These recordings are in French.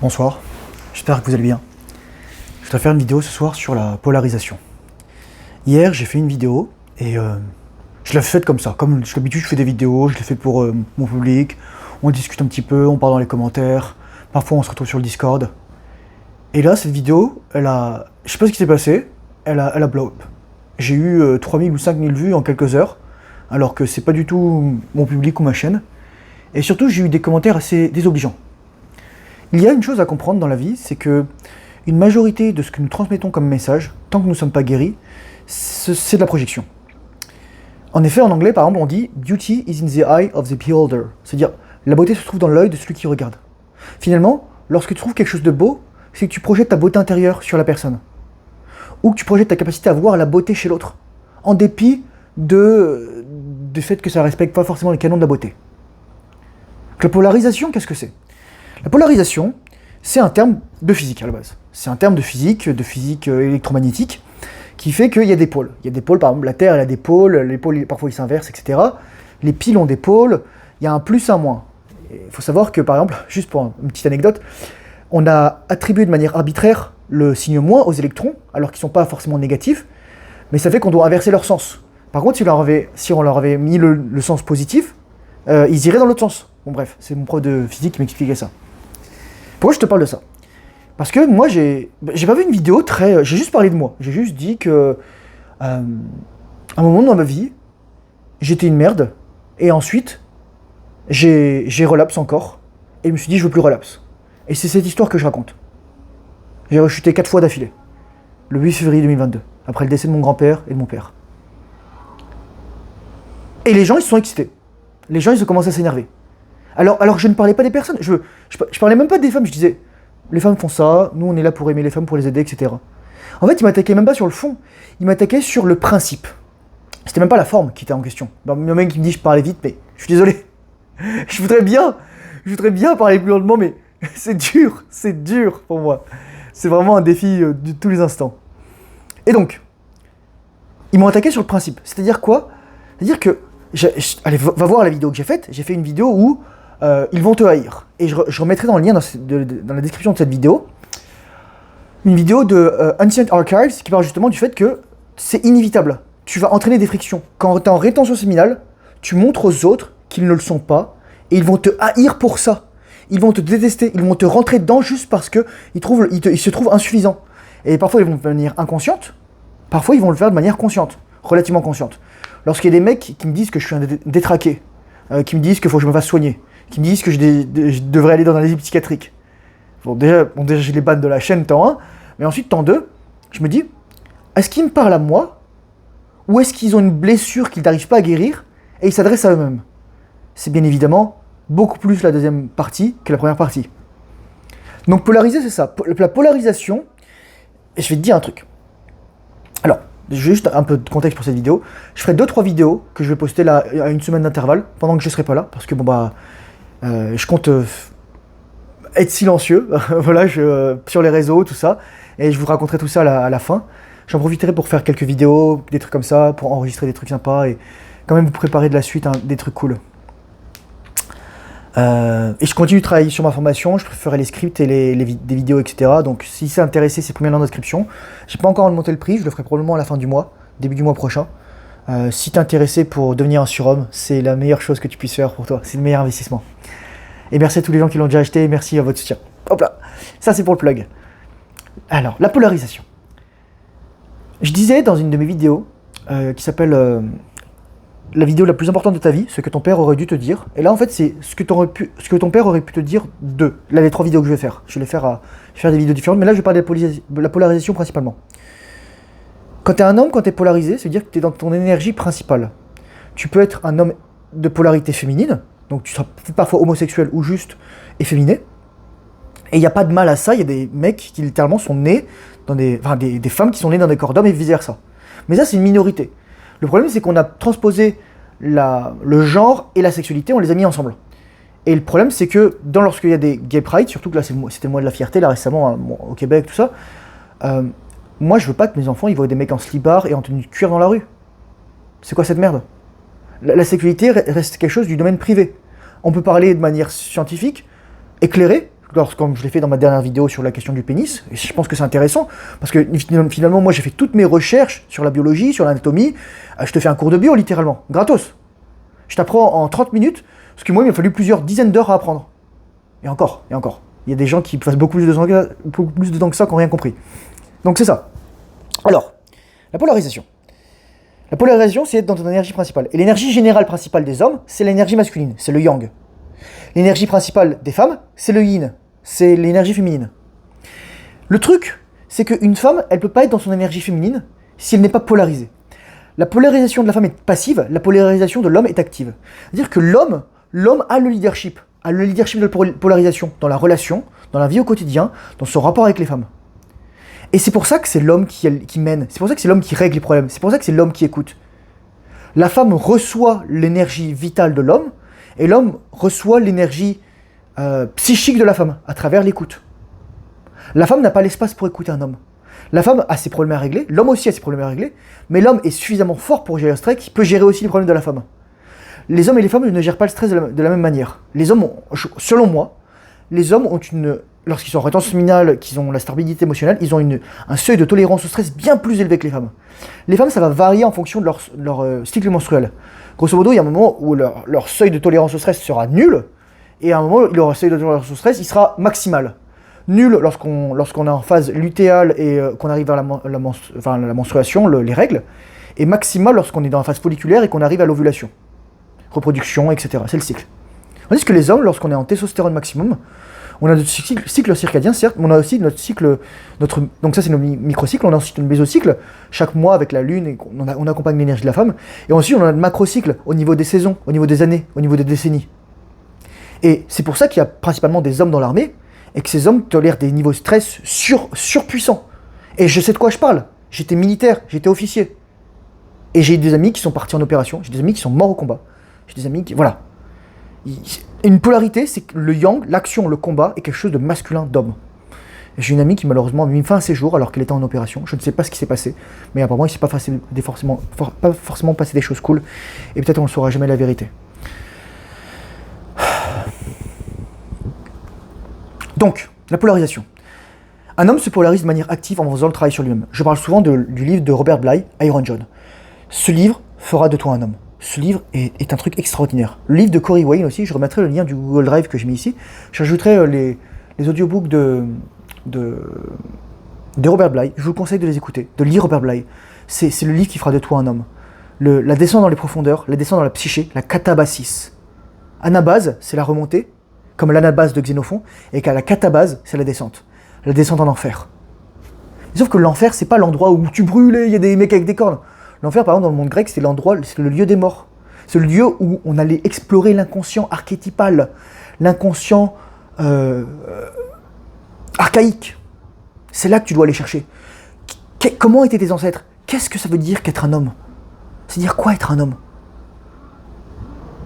Bonsoir, j'espère que vous allez bien. Je voudrais faire une vidéo ce soir sur la polarisation. Hier, j'ai fait une vidéo et je l'ai faite comme ça. Comme d'habitude, je fais des vidéos, je l'ai fait pour mon public. On discute un petit peu, on parle dans les commentaires. Parfois, on se retrouve sur le Discord. Et là, cette vidéo, je sais pas ce qui s'est passé, elle a blow up. J'ai eu 3000 ou 5000 vues en quelques heures, alors que c'est pas du tout mon public ou ma chaîne. Et surtout, j'ai eu des commentaires assez désobligeants. Il y a une chose à comprendre dans la vie, c'est que une majorité de ce que nous transmettons comme message, tant que nous ne sommes pas guéris, c'est de la projection. En effet, en anglais, par exemple, on dit « Beauty is in the eye of the beholder », c'est-à-dire la beauté se trouve dans l'œil de celui qui regarde. Finalement, lorsque tu trouves quelque chose de beau, c'est que tu projettes ta beauté intérieure sur la personne. Ou que tu projettes ta capacité à voir la beauté chez l'autre, en dépit du fait que ça ne respecte pas forcément les canons de la beauté. La polarisation, qu'est-ce que c'est ? La polarisation, c'est un terme de physique à la base. C'est un terme de physique électromagnétique, qui fait qu'il y a des pôles. Il y a des pôles, par exemple, la Terre elle a des pôles, les pôles parfois ils s'inversent, etc. Les piles ont des pôles, il y a un plus, un moins. Il faut savoir que, par exemple, juste pour une petite anecdote, on a attribué de manière arbitraire le signe moins aux électrons, alors qu'ils ne sont pas forcément négatifs, mais ça fait qu'on doit inverser leur sens. Par contre, si on leur avait mis le sens positif, ils iraient dans l'autre sens. Bon bref, c'est mon prof de physique qui m'expliquait ça. Pourquoi je te parle de ça ? Parce que moi, j'ai pas vu une vidéo très... J'ai juste parlé de moi. J'ai juste dit que... à un moment dans ma vie, j'étais une merde. Et ensuite, j'ai relapse encore. Et je me suis dit, je veux plus relapse. Et c'est cette histoire que je raconte. J'ai rechuté 4 fois d'affilée. Le 8 février 2022. Après le décès de mon grand-père et de mon père. Et les gens, ils se sont excités. Les gens, ils ont commencé à s'énerver. Alors je ne parlais pas des personnes. Je parlais même pas des femmes. Je disais... Les femmes font ça, nous on est là pour aimer les femmes, pour les aider, etc. En fait, il m'attaquait même pas sur le fond, il m'attaquait sur le principe. C'était même pas la forme qui était en question. Il y a un mec qui me dit je parlais vite, mais je suis désolé. je voudrais bien parler plus lentement, mais c'est dur pour moi. C'est vraiment un défi de tous les instants. Et donc, ils m'ont attaqué sur le principe. C'est-à-dire quoi ? C'est-à-dire que, allez, va voir la vidéo que j'ai faite. J'ai fait une vidéo où ils vont te haïr. Et je remettrai dans le lien dans la description de cette vidéo une vidéo de Ancient Archives qui parle justement du fait que c'est inévitable. Tu vas entraîner des frictions. Quand tu es en rétention séminale, tu montres aux autres qu'ils ne le sont pas et ils vont te haïr pour ça. Ils vont te détester, ils vont te rentrer dedans juste parce qu'ils se trouvent insuffisants. Et parfois ils vont de manière inconsciente, parfois ils vont le faire de manière consciente, relativement consciente. Lorsqu'il y a des mecs qui me disent que je suis un détraqué, qui me disent qu'il faut que je me fasse soigner, qui me disent que je devrais aller dans un asile psychiatrique. Déjà, je les banne de la chaîne, temps 1, mais ensuite, temps 2, je me dis, est-ce qu'ils me parlent à moi, ou est-ce qu'ils ont une blessure qu'ils n'arrivent pas à guérir, et ils s'adressent à eux-mêmes ? C'est bien évidemment beaucoup plus la deuxième partie que la première partie. Donc polariser, c'est ça. La polarisation, et je vais te dire un truc. Alors, juste un peu de contexte pour cette vidéo. Je ferai 2-3 vidéos que je vais poster là à une semaine d'intervalle, pendant que je ne serai pas là, parce que je compte être silencieux, voilà, sur les réseaux, tout ça, et je vous raconterai tout ça à la fin. J'en profiterai pour faire quelques vidéos, des trucs comme ça, pour enregistrer des trucs sympas, et quand même vous préparer de la suite, des trucs cool. Et je continue de travailler sur ma formation, je ferai les scripts et des vidéos, etc. Donc si c'est intéressé, c'est le premier lien d'inscription. J'ai pas encore monté le prix, je le ferai probablement à la fin du mois, début du mois prochain. Si t'es intéressé pour devenir un surhomme, c'est la meilleure chose que tu puisses faire pour toi, c'est le meilleur investissement. Et merci à tous les gens qui l'ont déjà acheté, merci à votre soutien. Hop là, ça c'est pour le plug. Alors, la polarisation. Je disais dans une de mes vidéos, qui s'appelle la vidéo la plus importante de ta vie, ce que ton père aurait dû te dire. Et là en fait c'est ce que ton père aurait pu te dire là les 3 vidéos que je vais faire. Je vais faire des vidéos différentes, mais là je vais parler de la polarisation principalement. Quand t'es un homme, quand t'es polarisé, ça veut dire que t'es dans ton énergie principale. Tu peux être un homme de polarité féminine, donc tu seras peut-être parfois homosexuel ou juste efféminé. Et il n'y a pas de mal à ça, il y a des mecs qui littéralement sont nés dans des femmes qui sont nées dans des corps d'hommes et vice versa. Mais ça c'est une minorité. Le problème c'est qu'on a transposé le genre et la sexualité, on les a mis ensemble. Et le problème c'est que lorsqu'il y a des gay pride, surtout que là c'était le mois de la fierté là récemment au Québec, tout ça, moi je veux pas que mes enfants ils voient des mecs en slibard et en tenue de cuir dans la rue. C'est quoi cette merde ? La sexualité reste quelque chose du domaine privé. On peut parler de manière scientifique, éclairée, comme je l'ai fait dans ma dernière vidéo sur la question du pénis, et je pense que c'est intéressant, parce que finalement, moi j'ai fait toutes mes recherches sur la biologie, sur l'anatomie, je te fais un cours de bio littéralement, gratos. Je t'apprends en 30 minutes, parce que moi il m'a fallu plusieurs dizaines d'heures à apprendre. Et encore. Il y a des gens qui passent beaucoup plus de temps que ça qui n'ont rien compris. Donc c'est ça. Alors, la polarisation. La polarisation, c'est être dans ton énergie principale. Et l'énergie générale principale des hommes, c'est l'énergie masculine, c'est le yang. L'énergie principale des femmes, c'est le yin, c'est l'énergie féminine. Le truc, c'est qu'une femme, elle peut pas être dans son énergie féminine si elle n'est pas polarisée. La polarisation de la femme est passive, la polarisation de l'homme est active. C'est-à-dire que l'homme a le leadership de la polarisation dans la relation, dans la vie au quotidien, dans son rapport avec les femmes. Et c'est pour ça que c'est l'homme qui mène, c'est pour ça que c'est l'homme qui règle les problèmes, c'est pour ça que c'est l'homme qui écoute. La femme reçoit l'énergie vitale de l'homme, et l'homme reçoit l'énergie psychique de la femme, à travers l'écoute. La femme n'a pas l'espace pour écouter un homme. La femme a ses problèmes à régler, l'homme aussi a ses problèmes à régler, mais l'homme est suffisamment fort pour gérer le stress qu'il peut gérer aussi les problèmes de la femme. Les hommes et les femmes ne gèrent pas le stress de la même manière. Les hommes, selon moi, les hommes ont lorsqu'ils sont en rétention minimale, qu'ils ont la stabilité émotionnelle, ils ont un seuil de tolérance au stress bien plus élevé que les femmes. Les femmes, ça va varier en fonction de leur cycle menstruel. Grosso modo, il y a un moment où leur seuil de tolérance au stress sera nul, et à un moment, leur seuil de tolérance au stress, il sera maximal. Nul lorsqu'on est en phase lutéale et qu'on arrive vers la menstruation, les règles, et maximal lorsqu'on est dans la phase folliculaire et qu'on arrive à l'ovulation. Reproduction, etc. C'est le cycle. Tandis que les hommes, lorsqu'on est en testostérone maximum, on a notre cycle circadien, certes, mais on a aussi notre cycle, donc ça c'est nos microcycles, on a ensuite un mésocycle, chaque mois avec la lune, et on accompagne l'énergie de la femme, et ensuite on a le macrocycle au niveau des saisons, au niveau des années, au niveau des décennies. Et c'est pour ça qu'il y a principalement des hommes dans l'armée, et que ces hommes tolèrent des niveaux de stress surpuissants. Et je sais de quoi je parle, j'étais militaire, j'étais officier. Et j'ai des amis qui sont partis en opération, j'ai des amis qui sont morts au combat, j'ai des amis qui... Voilà. Une polarité, c'est que le yang, l'action, le combat, est quelque chose de masculin, d'homme. J'ai une amie qui malheureusement a mis fin à ses jours alors qu'elle était en opération. Je ne sais pas ce qui s'est passé, mais apparemment il ne s'est pas forcément passé des choses cool. Et peut-être on ne saura jamais la vérité. Donc, la polarisation. Un homme se polarise de manière active en faisant le travail sur lui-même. Je parle souvent du livre de Robert Bly, Iron John. Ce livre fera de toi un homme. Ce livre est un truc extraordinaire. Le livre de Corey Wayne aussi, je remettrai le lien du Google Drive que j'ai mis ici. J'ajouterai les audiobooks de Robert Bly. Je vous conseille de les écouter, de lire Robert Bly. C'est le livre qui fera de toi un homme. La descente dans les profondeurs, la descente dans la psyché, la catabasis. Anabase, c'est la remontée, comme l'anabase de Xénophon, et qu'à la catabase, c'est la descente en enfer. Sauf que l'enfer, c'est pas l'endroit où tu brûles et il y a des mecs avec des cornes. L'enfer, par exemple, dans le monde grec, c'est le lieu des morts. C'est le lieu où on allait explorer l'inconscient archétypal, l'inconscient archaïque. C'est là que tu dois aller chercher. Comment étaient tes ancêtres? Qu'est-ce que ça veut dire qu'être un homme? C'est dire quoi être un homme?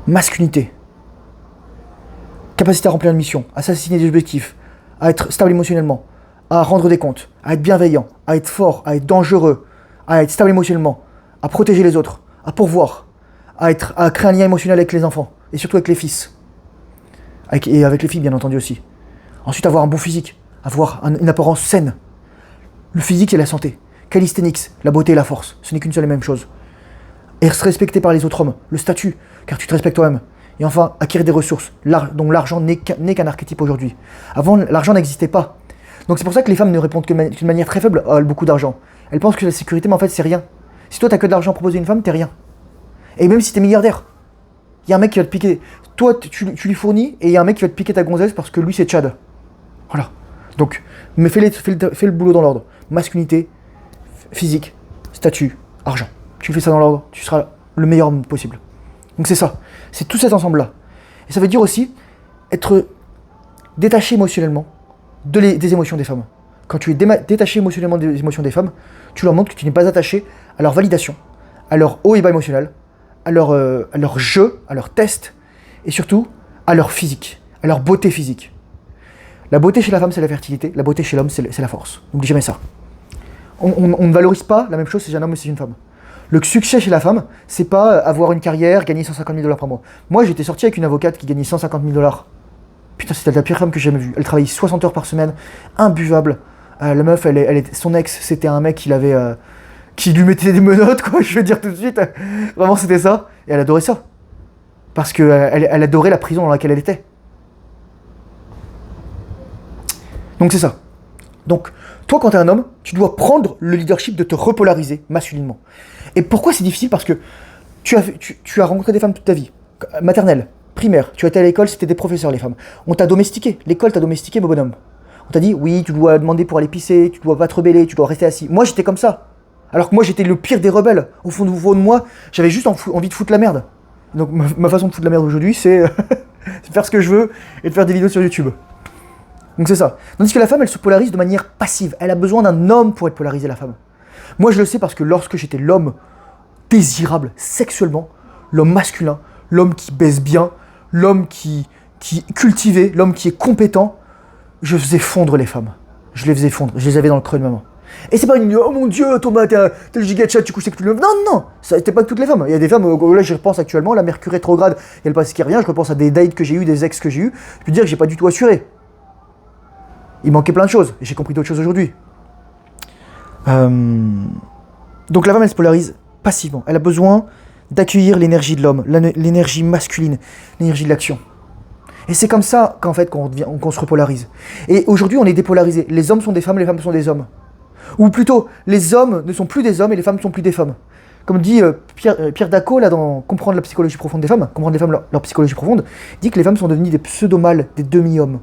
Masculinité. Capacité à remplir une mission, à s'assigner des objectifs, à être stable émotionnellement, à rendre des comptes, à être bienveillant, à être fort, à être dangereux, à être stable émotionnellement, à protéger les autres, à pourvoir, à créer un lien émotionnel avec les enfants, et surtout avec les fils. Et avec les filles, bien entendu, aussi. Ensuite, avoir un bon physique, avoir une apparence saine. Le physique et la santé. Calisthenics, la beauté et la force, ce n'est qu'une seule et même chose. Être respecté par les autres hommes, le statut, car tu te respectes toi-même. Et enfin, acquérir des ressources, dont l'argent n'est qu'un archétype aujourd'hui. Avant, l'argent n'existait pas. Donc c'est pour ça que les femmes ne répondent d'une manière très faible à beaucoup d'argent. Elles pensent que la sécurité, mais en fait, c'est rien. Si toi, t'as que de l'argent à proposer à une femme, t'es rien. Et même si t'es milliardaire, il y a un mec qui va te piquer. Toi, tu lui fournis, et il y a un mec qui va te piquer ta gonzesse parce que lui, c'est Tchad. Voilà. Donc, mais fais le boulot dans l'ordre. Masculinité, physique, statut, argent. Tu fais ça dans l'ordre, tu seras le meilleur homme possible. Donc c'est ça. C'est tout cet ensemble-là. Et ça veut dire aussi être détaché émotionnellement des émotions des femmes. Quand tu es détaché émotionnellement des émotions des femmes, tu leur montres que tu n'es pas attaché à leur validation, à leur haut et bas émotionnel, à leur jeu, à leur test, et surtout à leur physique, à leur beauté physique. La beauté chez la femme, c'est la fertilité. La beauté chez l'homme, c'est la force. N'oublie jamais ça. On ne valorise pas la même chose si c'est un homme ou si c'est une femme. Le succès chez la femme, c'est pas avoir une carrière, gagner 150 000 $ par mois. Moi, j'étais sorti avec une avocate qui gagnait 150 000 $. Putain, c'était la pire femme que j'ai jamais vue. Elle travaillait 60 heures par semaine, imbuvable. La meuf, son ex, c'était un mec qui lui mettait des menottes, quoi, je veux dire tout de suite. Vraiment, c'était ça. Et elle adorait ça. Parce qu'elle elle adorait la prison dans laquelle elle était. Donc c'est ça. Donc, toi, quand t'es un homme, tu dois prendre le leadership de te repolariser masculinement. Et pourquoi c'est difficile? Parce que tu as rencontré des femmes toute ta vie. Maternelle, primaire, tu as été à l'école, c'était des professeurs, les femmes. On t'a domestiqué. L'école t'a domestiqué, mon bonhomme. On t'a dit, oui, tu dois demander pour aller pisser, tu dois pas te rebeller, tu dois rester assis. Moi, j'étais comme ça. Alors que moi, j'étais le pire des rebelles. Au fond de moi, j'avais juste envie de foutre la merde. Donc, ma façon de foutre la merde aujourd'hui, c'est faire ce que je veux et de faire des vidéos sur YouTube. Donc c'est ça. Tandis que la femme, elle se polarise de manière passive. Elle a besoin d'un homme pour être polarisée, la femme. Moi, je le sais parce que lorsque j'étais l'homme désirable sexuellement, l'homme masculin, l'homme qui baise bien, l'homme qui est cultivé, l'homme qui est compétent, je faisais fondre les femmes. Je les faisais fondre. Je les avais dans le creux de maman. Et c'est pas une oh mon dieu, Thomas, t'es le giga chat, tu couches avec toutes les femmes. Non, ça n'était pas toutes les femmes. Il y a des femmes, là j'y repense actuellement, la Mercure rétrograde, et elle passe qui rien, je repense à des dates que j'ai eu, des ex que j'ai eu. Je peux dire que j'ai pas du tout assuré. Il manquait plein de choses, et j'ai compris d'autres choses aujourd'hui. Donc la femme, elle se polarise passivement. Elle a besoin d'accueillir l'énergie de l'homme, l'énergie masculine, l'énergie de l'action. Et c'est comme ça qu'en fait qu'on se repolarise. Et aujourd'hui, on est dépolarisé. Les hommes sont des femmes, les femmes sont des hommes. Ou plutôt, les hommes ne sont plus des hommes et les femmes ne sont plus des femmes. Comme dit Pierre Daco, là, dans Comprendre la psychologie profonde des femmes, comprendre les femmes, leur psychologie profonde, il dit que les femmes sont devenues des pseudo-mâles, des demi-hommes.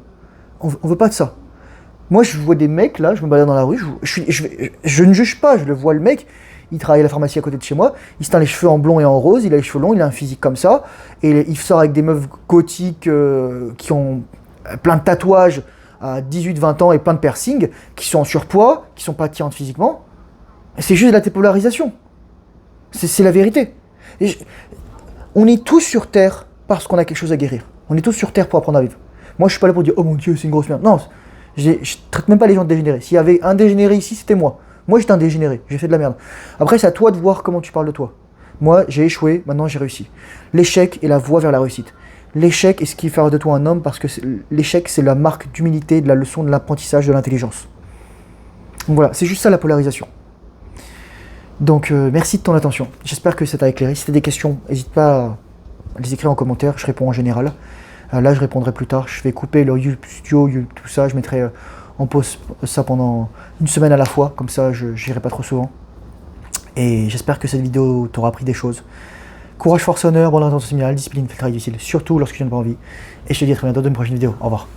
On veut pas de ça. Moi, je vois des mecs, là, je me balade dans la rue, je ne juge pas, je le vois, le mec, il travaille à la pharmacie à côté de chez moi, il se teint les cheveux en blond et en rose, il a les cheveux longs, il a un physique comme ça, et il sort avec des meufs gothiques qui ont plein de tatouages à 18-20 ans et plein de piercings, qui sont en surpoids, qui sont pas attirantes physiquement. C'est juste de la dépolarisation. C'est la vérité. On est tous sur Terre parce qu'on a quelque chose à guérir. On est tous sur Terre pour apprendre à vivre. Moi, je suis pas là pour dire « Oh mon Dieu, c'est une grosse merde ». Non, je traite même pas les gens de dégénérés. S'il y avait un dégénéré ici, c'était moi. Moi, j'étais un dégénéré. J'ai fait de la merde. Après, c'est à toi de voir comment tu parles de toi. Moi, j'ai échoué. Maintenant, j'ai réussi. L'échec est la voie vers la réussite. L'échec est ce qui fait de toi un homme parce que l'échec, c'est la marque d'humilité, de la leçon de l'apprentissage, de l'intelligence. Donc voilà, c'est juste ça la polarisation. Donc, merci de ton attention. J'espère que ça t'a éclairé. Si tu as des questions, n'hésite pas à les écrire en commentaire. Je réponds en général. Là, je répondrai plus tard. Je vais couper le YouTube Studio, tout ça. Je mettrai en pause ça pendant une semaine à la fois. Comme ça, je n'irai pas trop souvent. Et j'espère que cette vidéo t'aura appris des choses. Courage, force, honneur, bonne intention séminale, discipline, fait le travail difficile, surtout lorsque tu n'as pas envie. Et je te dis à très bientôt dans une prochaine vidéo. Au revoir.